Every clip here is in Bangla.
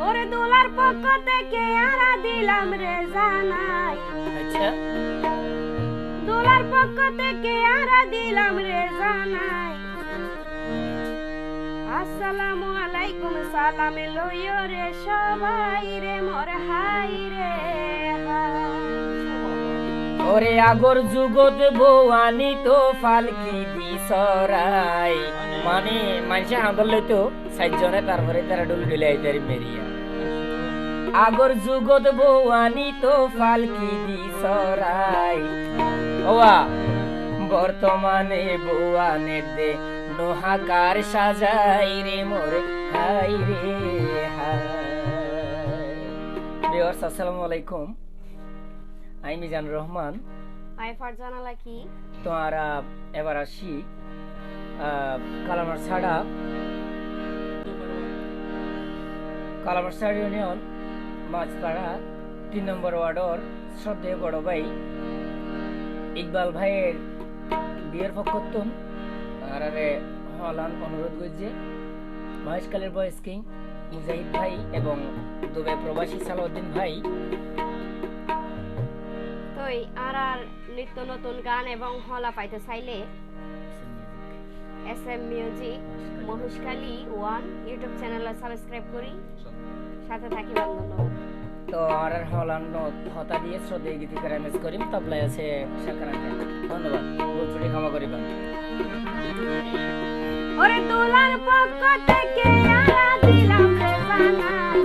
ওরে দোলার পক্ষ থেকে আরা দিলাম রে জানাই। আচ্ছা, দোলার পক্ষ থেকে আরা দিলাম রে জানাই। আসসালামু আলাইকুম সালাম লইও রে সবাই রে মোর হাই রে হাই। ওরে আগর যুগত বউয়ানি তো ফালকি দি সরাই, মানে মানুষে হাঁদলে তো সাতজনে তারপরে তারা ডুল ডুলাই তারি মেরিয়া। আগর যুগত বউয়ানি তো ফালকি দি সরাই, ওয়া বর্তমানে বউয়ানে দে নোহাকার সাজাই রে মোর হাই রে হাই। ভিউয়ার্স আসসালামু আলাইকুম, আমি মিজানুর রহমান। আই ফারজানা লাকি। তোমারা এবার আসি কালামার ছাড়া ইউনিয়ন মাছপাড়া 3 নম্বর ওয়ার্ডর শ্রদ্ধেয় বড় ভাই ইকবাল ভাইয়ের বিয়ের পক্ষতুন আর হলান অনুরোধ করছে মহেশকালের বয়েস কিং মুজাহিদ ভাই এবং দুবাই প্রবাসী সালাউদ্দিন ভাই তোই আর নিত্য নতুন গান এবং হলা পাইতে চাইলে SM মিউজিক মহেশখালী 1 ইউটিউব চ্যানেলে সাবস্ক্রাইব করি সাথে থাকি। ধন্যবাদ। তো আর হলান হতা দিয়ে শ্রদ্ধেয় গীতিকার এমএস করিম তবলায় আছে শাকার আঙ্কেল। ধন্যবাদ, ভুলত্রুটি ক্ষমা করিবেন। ওরে দোলার পক্ষ থেকে আরা দিলাম রে জানাই।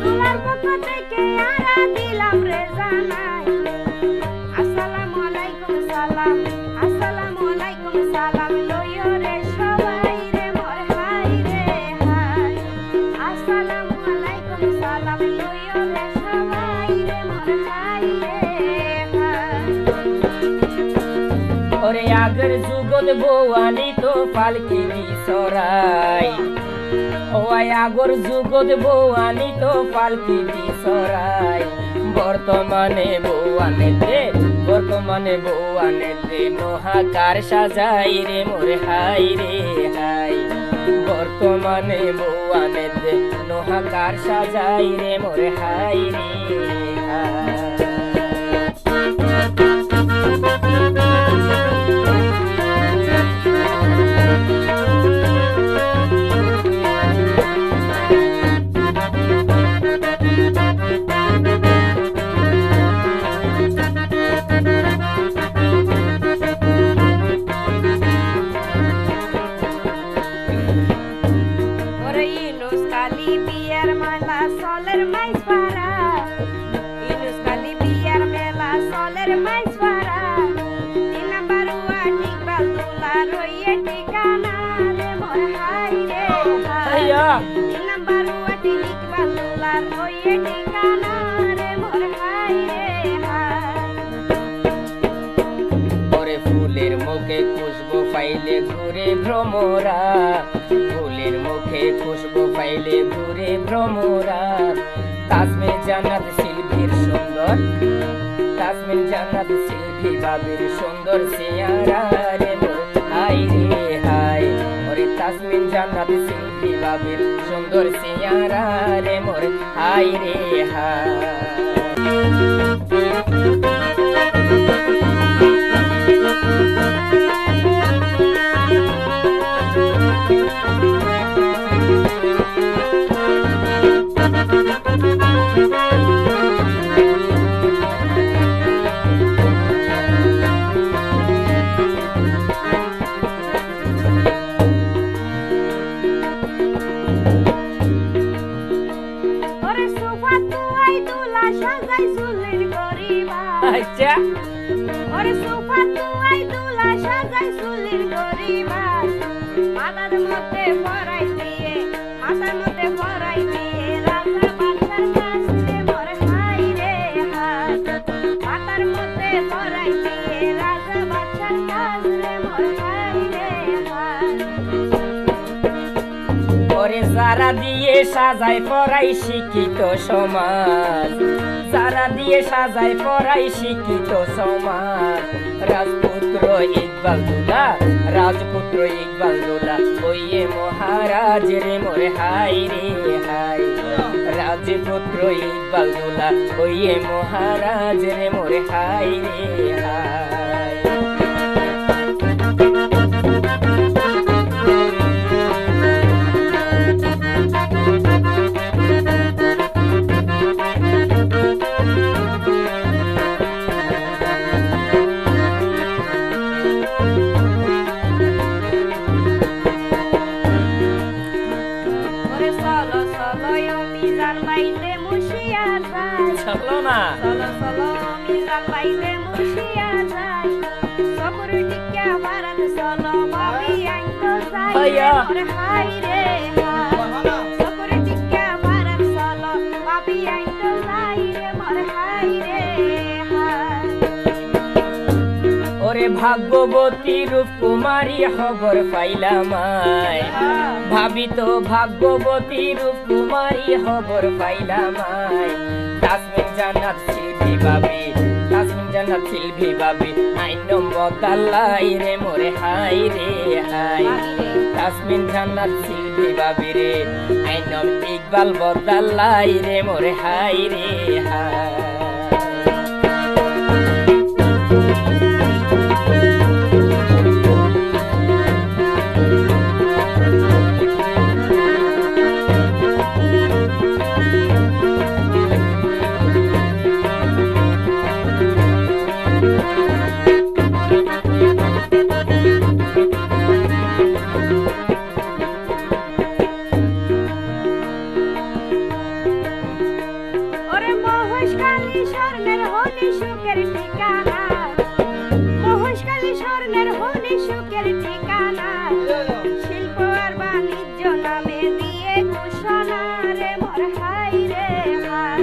দোলার পক্ষ থেকে আরা দিলাম রে জানাই। আসসালামু আলাইকুম সালাম, আসসালামু আলাইকুম সালাম লইও রে সবাই রে মোর হাই রে হাই। আসসালামু আলাইকুম সালাম লইও রে সবাই রে মোর হাই রে হাই। ওরে আগের যুগত বউয়ানি তো পালকি দি সরাই, ও আগর যুগত বউয়ানি তো পালকি দি সরাই। বর্তমানে বউয়ানে দে নোহাকার সাজাই রে মোর হাই রে হাই। বর্তমানে বউয়ানে দে নোহাকার সাজাই রে মোর হাই রে হাই। বিয়ার মেলা সলের মাইস পাড়া, ইনুস কালি বিয়ার মেলা সলের মাইস পাড়া। 3 নাম্বার ওয়ার্ড ইকবাল দুলা রইয়ে ঠিকানা রে মোর হাই রে হাই। 3 নাম্বার ওয়ার্ড ইকবাল দুলা রইয়ে ঠিকানা রে মোর হাই রে হাই। ওরে ফুলের মুখে খুশবু পাইলে ঘুরে ভ্রমরা, ফুলের মুখে খুশবু পাইলে ঘুরে ভ্রমরা। তাজমিন জান্নাত শিল্পীর সুন্দর, তাজমিন জান্নাত শিল্পী বাবির সুন্দর সিয়ারা রে মোর হাই রে হাই। ওরে তাজমিন জান্নাত শিল্পী বাবির সুন্দর সিয়ারা রে মোর হাই রে হাই। আচ্ছা, ওরে সোফা তুই দুলা সাজাই সুলির গরিবাস। মাথার মধ্যে পরাই দিয়ে, মাথার মধ্যে পরাই দিয়ে রাজা বাচ্চার কাছে মোর হাই রে হাই। মাথার মধ্যে পরাই দিয়ে রাজা বাচ্চার কাছে মোর হাই রে হাই। ওরে যারা দিয়ে সাজাই পরাই শিক্ষিত সমাজ, যারা দিয়ে সাজাই পরাই শিক্ষিত সমাজ। রাজপুত্র ইকবাল দুলা, রাজপুত্র ইকবাল দুলা ওইয়ে মহারাজ রে মোর হাই রে হাই। রাজপুত্র ইকবাল দুলা ওইয়ে মহারাজ রে মোরে হাই রে হাই। ওরে চলো চলো মিজান বাইতে মুশিয়া যায়, চলো না চলো চলো মিজান বাইতে মুশিয়া যায়, সকর টিকা ভারত চলো ভাবি আইতো যাই রে হাইয়া। মোরে হাই রে হাই। সকর টিকা ভারত চলো ভাবি আইতো যাই রে মোরে হাই রে হাই। ওরে ভাগ্যবতী রূপকুমারী খবর পাইলাম আয়, ভাবি তো ভাগ্যবতী রূপকুমারী খবর পাইলাম আয়। তাসমিন জান্নাত শিল্পী ভাবি, তাসমিন জান্নাত শিল্পী ভাবি আইন বদলাই রে মোরে হাই রে হাই। তাসমিন জান্নাত শিল্পী ভাবি রে আইন ইকবাল বদলাই রে মোরে হাই রে হাই। ওরে মহেশখালী স্বর্ণের হলি সুখের ঠিকানা, মহেশখালী স্বর্ণের হলি সুখের ঠিকানা, শিল্প আর বাণিজ্য নামে দিয়ে ঘোষণা রে মোর হাই রে হাই।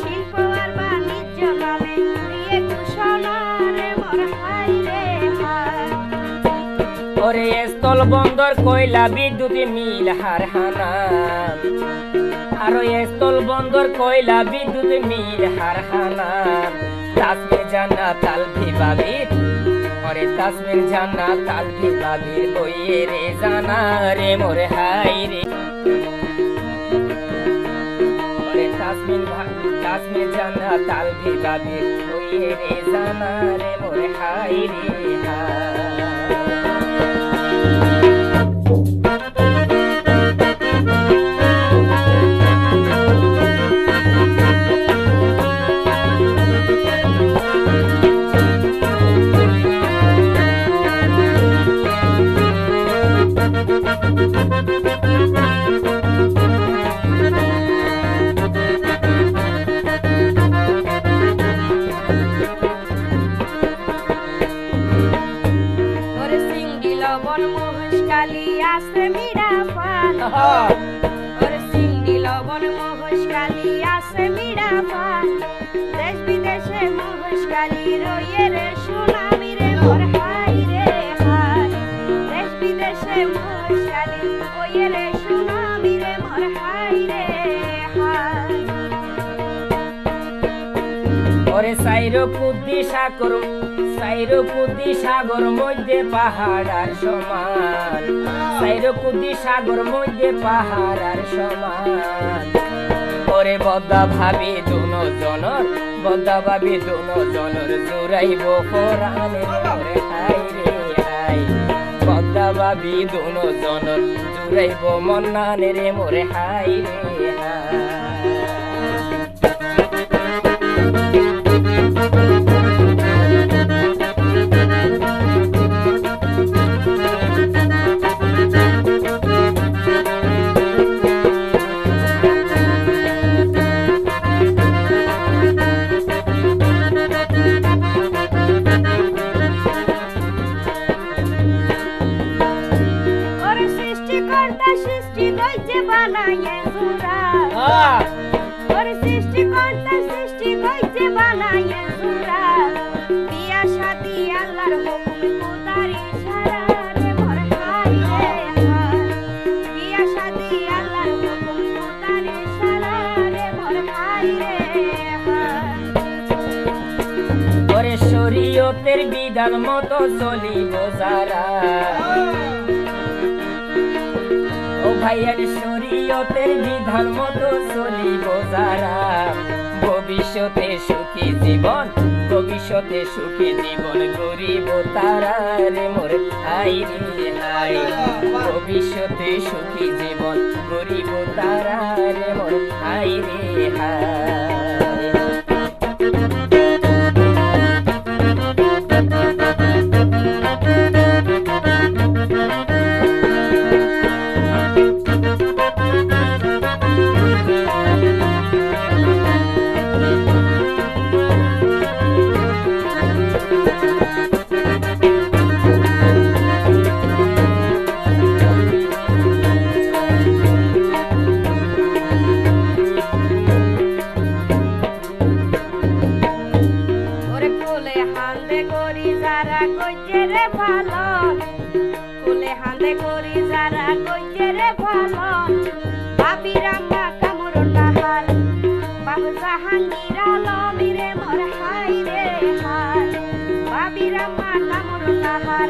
শিল্প আর বাণিজ্য নামে দিয়ে ঘোষণা রে মোর হাই রে হাই। ওরে স্থল বন্দর কয়লা বিদ্যুৎ মিল হারহানা, আরো স্থল বন্দর কয়লা বিদ্যুৎ মিল হারহানা। তাসমিন জান্নাত আলফি বাবির, ওরে তাসমিন জান্নাত আলফি বাবির বইয়ে রে জানা রে মোরে হাই রে। ওরে তাসমিন জান্নাত আলফি বাবির বইয়ে রে জানা রে মোরে হাই রে হাই। ওরে সিংড়ি লবণ মহেশখালী আছে মিরা পান, ওরে সিংড়ি লবণ মহেশখালী আছে মিরা পান, দেশ বিদেশে মহেশখালী রয়ে রে সুনামি রে মোর হাই রে হাই। দেশ বিদেশে মহেশখালী রয়ে রে সুনামি রে মোর হাই রে হাই। ওরে সাইরকুদ্দি সাগর মধ্যে পাহাড় আর সমান, সাইরকুদ্দি সাগর মধ্যে পাহাড় আর সমান। ওরে বদ্দা ভাবি দুনো জনর, বদ্দা ভাবি দুনো জনর জুড়াইব কোরআনে মোরে হাই রে হাই। বদ্দা ভাবি দুনো জনর জুড়াইব মন্নানে রে মোরে হাই রে হাই। ওরে সৃষ্টিকর্তা সৃষ্টি কইছে বানাইয়ে সুরা, ওরে সৃষ্টিকর্তা সৃষ্টি কইছে বানাইয়ে সুরা, বিয়া শাদি আল্লাহর হুকুম খোদার ইশারা রে মোর হাই রে হাই। বিয়া শাদি আল্লাহর হুকুম খোদার ইশারা রে মোর হাই রে হাই। ওরে শরীয়তের বিধান মতো চলিব যারা, ও ভাইয়ের শরীয়ত শরীয়তের বিধান মতো চলিব যারা ভবিষ্যতে সুখী জীবন ভবিষ্যতে সুখী জীবন গরিব তারা রে মোর হাই রে হাই ভবিষ্যতে সুখী জীবন গরিব তারা রে মোর হাই রে হাই ওরে কোলে হান্দে করি যারা কইছে রে ভালো কোলে হান্দে করি যারা কইছে রে ভালো বাবির আম্মা কামড় নাহার বাবু জাহাঙ্গীর আলমীরে মোর হাই রে হাই বাবির আম্মা কামড় নাহার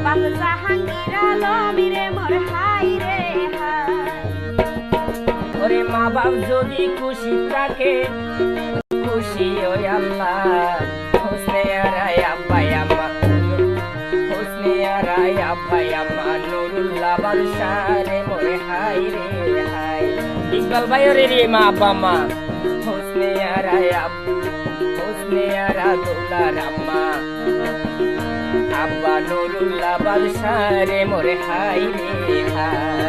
বাবু জাহাঙ্গীর আলমীরে মোর হাই রে হাই ওরে মা বাপ যদি খুশি থাকে খুশি ওই আল্লাহ হোসনে আরাই আব্বাই আম্মা হোসনে আরাই আব্বাই আম্মা নুরুল্লাহ বাদশাহ রে মোরে হাই রে হাই ইকবাল ভাই রে রে মা আব্বা মা হোসনে আরাই হোসনে আরা দুলার আম্মা আব্বা নুরুল্লাহ বাদশাহ রে মোরে হাই রে হাই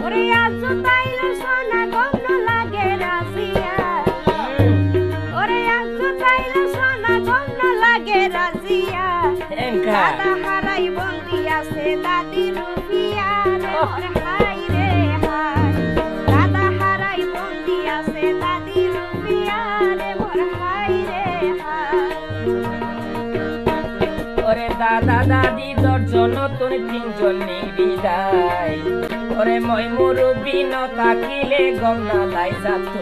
ওরে আজ তাইলো সোনা গন্ধ লাগে রাজিয়া ওরে আজ তাইলো সোনা গন্ধ লাগে রাজিয়া এঙ্কা দাদা হারাই বন্দি আছে দাদি রুপিয়া রে মোর হাই রে হাই দাদা হারাই বন্দি আছে দাদি রুপিয়া রে মোর হাই রে হাই ওরে দাদা দাদি দশজন নতুন তিনজন নিবিদায় ওরে মই মুরব্বি ন তাকিলে গম না লাই যাত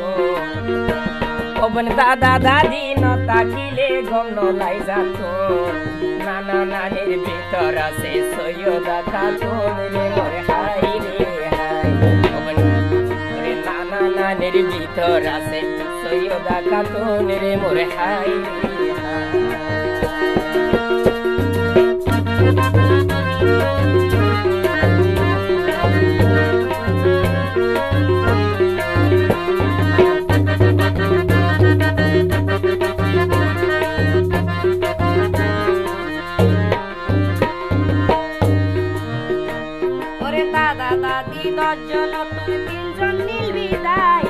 ওবন দাদা দাদি ন তাকিলে গম ন লাই যাত নানা নানির ভিতর আছে সৈয়দা খাতুন রে মোর হাই রে হাই ওবন ওরে নানা নানির ভিতর আছে সৈয়দা খাতুন রে মোর হাই রে হাই ওরে দাদা দাদি দশজন নতুন তিনজন নীল বিদায়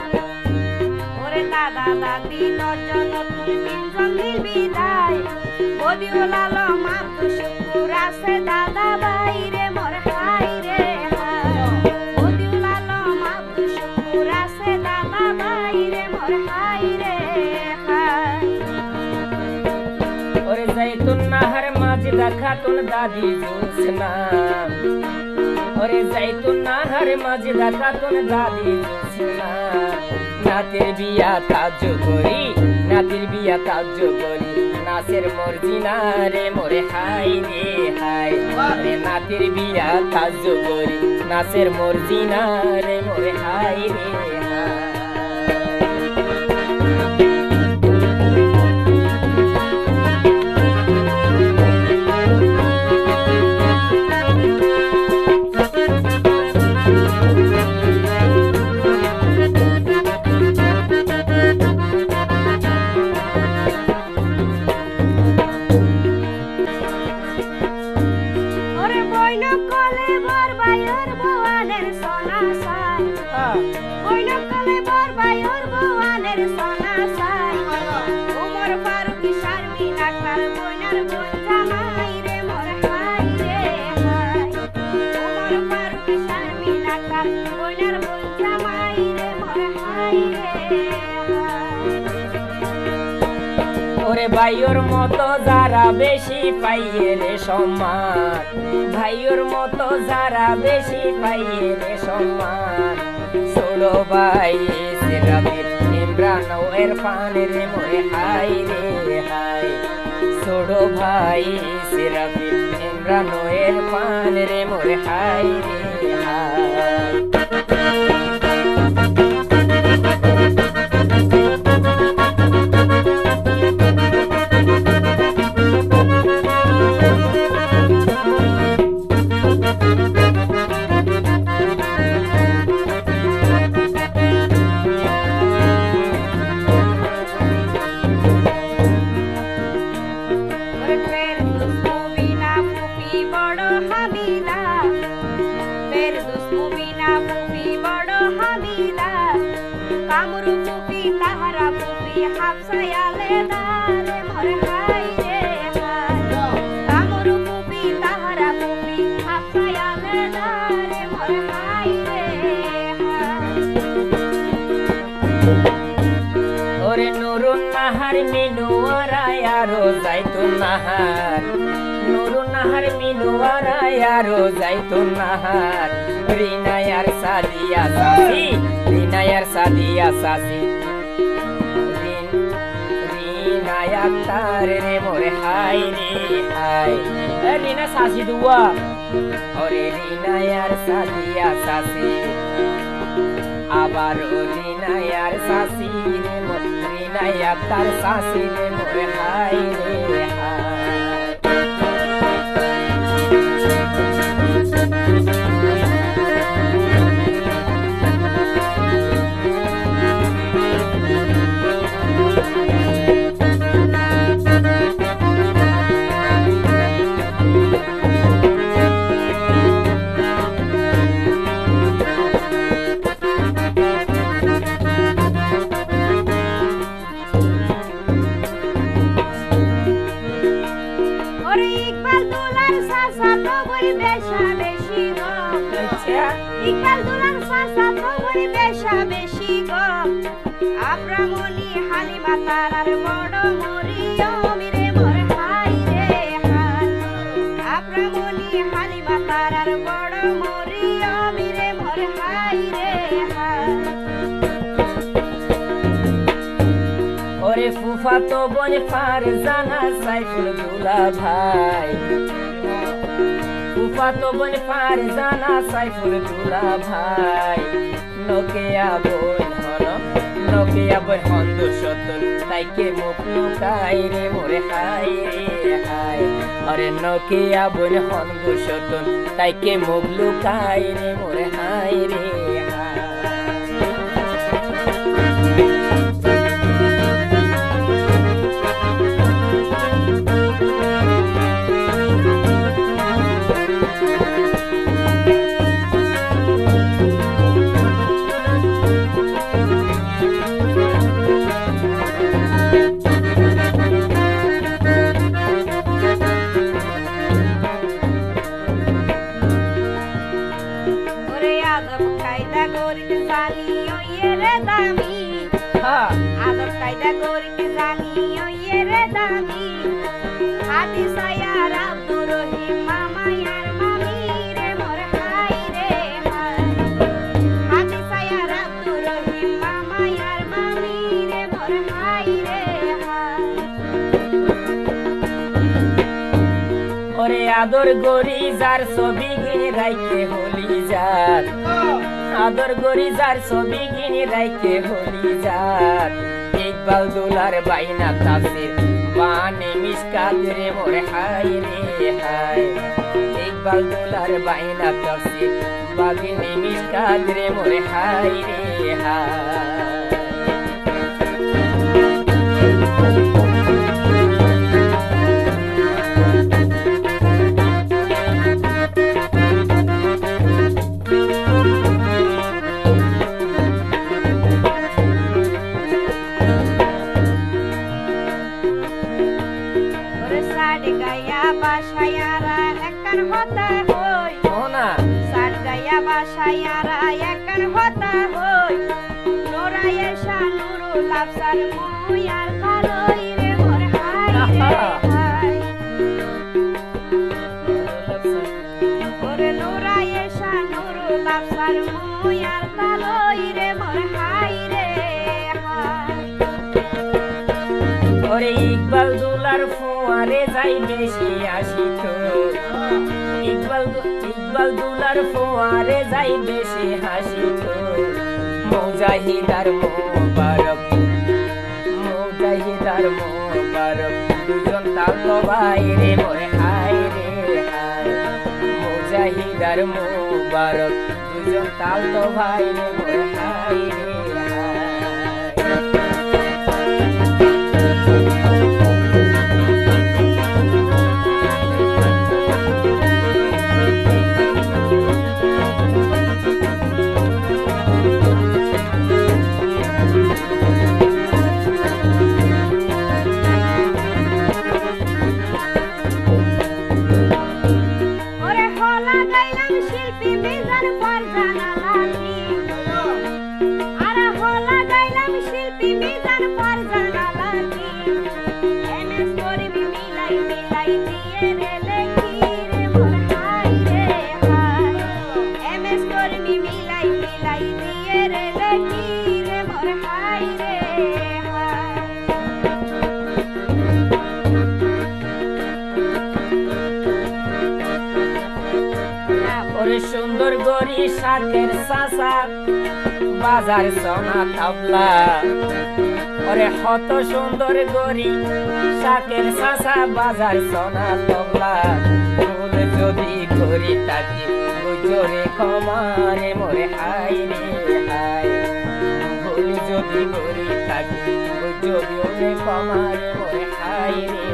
ওরে দাদা দাদি দশজন নতুন তিনজন নীল বিদায় বদিউল আলম আব্দুল শুকুর আছে দাদা ভাই রে মোর হাই রে হাই বদিউল আলম আব্দুল শুকুর আছে দাদা ভাই রে মোর হাই রে হাই ওরে যাইতুন নাহার মাঝে দেখা তোর দাদি জোসনা ওরে যাইতুন নাহার মাঝে দেখা তোর দাদি জোসনা নাতের বিয়া তাজ করি নাতির বিয়া তাজ করি নাসের মর্জিনা রে মোরে হাই রে হাই রে নাতির বিয়া তাজ করি নাসের মর্জিনা রে মোরে হাই রে হাই ওরে বইন কলে বর বাইর বওয়ানের সোনা সাই বইন ওরে ভাইয়ের মতো যারা বেশি পাইয়ে রে সম্মান, ভাইয়ের মতো যারা বেশি পাইয়ে রে সম্মান, ছোট ভাই সেরাবির ইমরান ও ইরফান রে মোরে হাই রে হাই, ছোট ভাই সেরাবির ইমরান ও ইরফান রে মোরে হাই রে হাই। ওরে নুরুন নাহার মিনুয়ারা আরো যাইতুন নাহার, নুরুন নাহার মিনুয়ারা আরো যাইতুন নাহার, রিনায়ার সাদিয়া সাসি, রিনায়ার সাদিয়া সাসি, রিনায়ার তার রে মোরে হাই রে হাই, রিনা সাসি দুয়া, ওরে রিনায়ার সাদিয়া সাসি, আবার রিনায়ার সাসি রে মোরে, রিনায়ার তার সাসি রে মোরে হাই রে হাই। ইকবাল দুলার সাসা তো বড় বেশা বেশি গো, আব্রামনি হালিমা তারার বড় মরিয়ম রে মোর হাই রে হাই, আব্রামনি হালিমা তারার বড় মরিয়ম রে মোর হাই রে হাই। ওরে ফুফাতো বোন ফারজানা সাইফুল দুলা ভাই, ফুফাতো বোন ফারজানা সাইফুল দুলা ভাই, নকিয়া বোন হন, নকিয়া বোন হন্দ সতন, তাইকে মুখ লুকাই রে মোরে হাই রে হাই, আরে নকিয়া বোন হন্দ সতন, তাইকে মুখ লুকাই রে মোরে হাই রে হাই। আদর কায়দা গরিকে জানি ওয়ে রে দামি, হাদি সায়ার আব্দুর রহিম মামায়ার মামি রে মোর হাই রে হাই, হাদি সায়ার আব্দুর রহিম মামায়ার মামি রে মোর হাই রে হাই। ওরে আদর গরি যার ছবি গিনি রাইকে হলি যার, আদর গরি যার ছবি গিনি রাইকে হলি যার, ইকবাল দুলার বাইনা তাফসির বানে মিসকাত রে মোরে হাই রে হাই, ইকবাল দুলার বাইনা তাফসির বানে মিসকাত রে মোরে হাই রে হাই। বাসায়ারা একখান হতা হই, সাত গায়া বাসায়ারা একখান হতা হই, নোরায়ে শাহ নুরুল আফসার মুয়ার কালই রে মোর হাই যাই বেশি আসিত ইকবাল দুলার ফোয়ারে যাই বেশি হাসিত মুজাহিদার মোবারক দুজন তাল বাইরে মোরে হায় রে হায় মুজাহিদার মোবারক দুজন তাল বাইরে মোরে হায় রে সুন্দর গরি শাকের চাষা বাজার সোনা তাবলা ওরে কত সুন্দর গরি শাকের চাষা বাজার সোনা তবলা ফুল যদি গরি তাকে জোরে কমারে মোরে হাই রে হাই ফুল যদি গরি তাকে জোরে কমারে মোরে হাই রে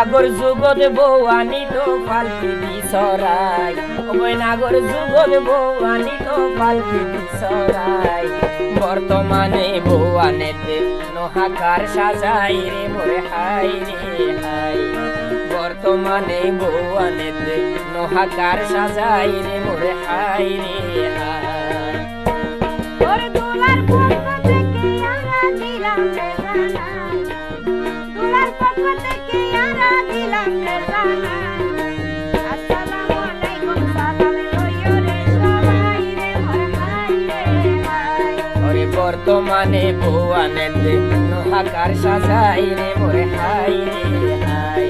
আগর যুগত বৌয়ানি তো পালকি বিচরাই আগর যুগত বৌয়ানি তো পালকি বিচরাই বর্তমানে বৌয়ানেতে নহাকার সাজাই রে মোরে হাই রে হাই বর্তমানে বৌয়ানেতে নহাকার সাজাই রে মোরে হাই রে হাই বর্তমানে বৌয়ানেতে নহাকার সাজাই রে মোরে হাই রে হাই